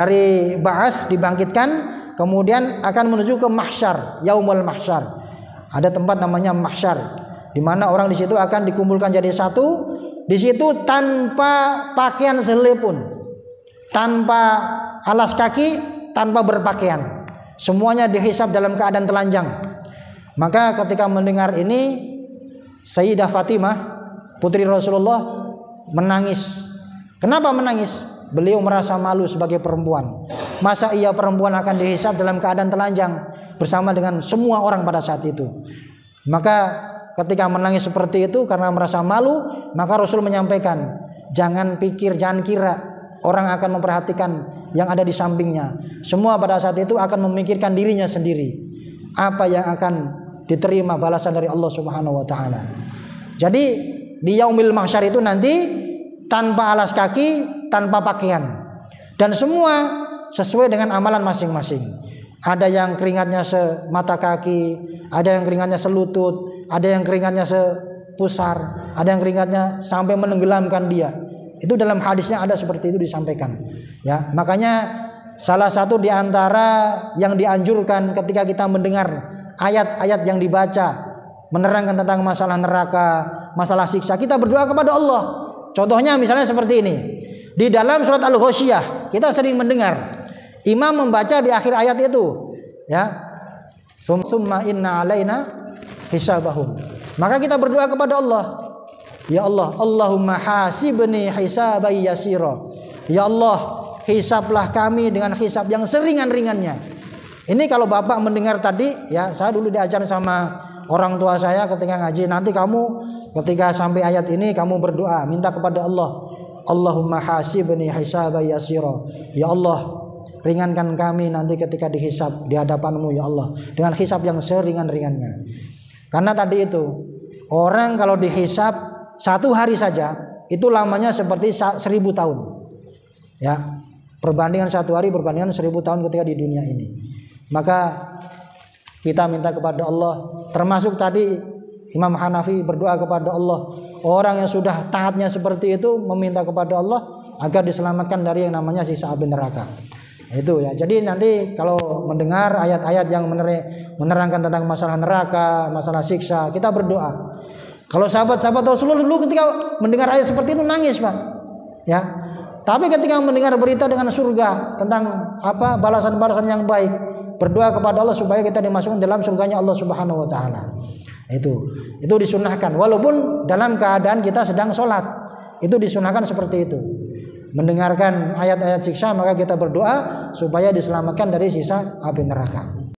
Dari ba'ats dibangkitkan, kemudian akan menuju ke mahsyar, yaumul mahsyar. Ada tempat namanya mahsyar, di mana orang di situ akan dikumpulkan jadi satu. Di situ tanpa pakaian sehelai pun, tanpa alas kaki, tanpa berpakaian, semuanya dihisab dalam keadaan telanjang. Maka ketika mendengar ini, Sayyidah Fatimah putri Rasulullah menangis. Kenapa menangis? Beliau merasa malu sebagai perempuan. Masa iya perempuan akan dihisab dalam keadaan telanjang bersama dengan semua orang pada saat itu? Maka ketika menangis seperti itu karena merasa malu, maka Rasul menyampaikan, jangan kira orang akan memperhatikan yang ada di sampingnya. Semua pada saat itu akan memikirkan dirinya sendiri, apa yang akan diterima balasan dari Allah Subhanahu wa taala. Jadi di yaumil mahsyar itu nanti tanpa alas kaki, tanpa pakaian, dan semua sesuai dengan amalan masing-masing. Ada yang keringatnya semata kaki, ada yang keringatnya selutut, ada yang keringatnya sepusar, ada yang keringatnya sampai menenggelamkan dia. Itu dalam hadisnya ada seperti itu disampaikan. Ya, makanya salah satu di antara yang dianjurkan ketika kita mendengar ayat-ayat yang dibaca menerangkan tentang masalah neraka, masalah siksa, kita berdoa kepada Allah. Contohnya misalnya seperti ini. Di dalam surat Al-Ghasyiyah kita sering mendengar imam membaca di akhir ayat itu, ya, summa inna alaina hisabahum. Maka kita berdoa kepada Allah, ya Allah, Allahumma hasibni hisaban yasira. Ya Allah, hisablah kami dengan hisab yang seringan-ringannya. Ini kalau Bapak mendengar tadi, ya, saya dulu diajar sama orang tua saya ketika ngaji, nanti kamu ketika sampai ayat ini kamu berdoa, minta kepada Allah, Allahumma hasibni hisaban yasira. Ya Allah, ringankan kami nanti ketika dihisab di hadapan-Mu ya Allah dengan hisab yang seringan-ringannya. Karena tadi itu orang kalau dihisab satu hari saja itu lamanya seperti 1000 tahun. Ya, perbandingan satu hari perbandingan 1000 tahun ketika di dunia ini. Maka kita minta kepada Allah, termasuk tadi Imam Hanafi berdoa kepada Allah. Orang yang sudah taatnya seperti itu meminta kepada Allah agar diselamatkan dari yang namanya siksa api neraka. Itu ya. Jadi nanti kalau mendengar ayat-ayat yang menerangkan tentang masalah neraka, masalah siksa, kita berdoa. Kalau sahabat-sahabat Rasulullah dulu ketika mendengar ayat seperti itu nangis, Pak. Ya. Tapi ketika mendengar berita dengan surga tentang apa balasan-balasan yang baik, berdoa kepada Allah supaya kita dimasukkan dalam surganya Allah Subhanahu wa taala. Itu disunahkan walaupun dalam keadaan kita sedang sholat. Itu disunahkan seperti itu. Mendengarkan ayat-ayat siksa maka kita berdoa supaya diselamatkan dari siksa api neraka.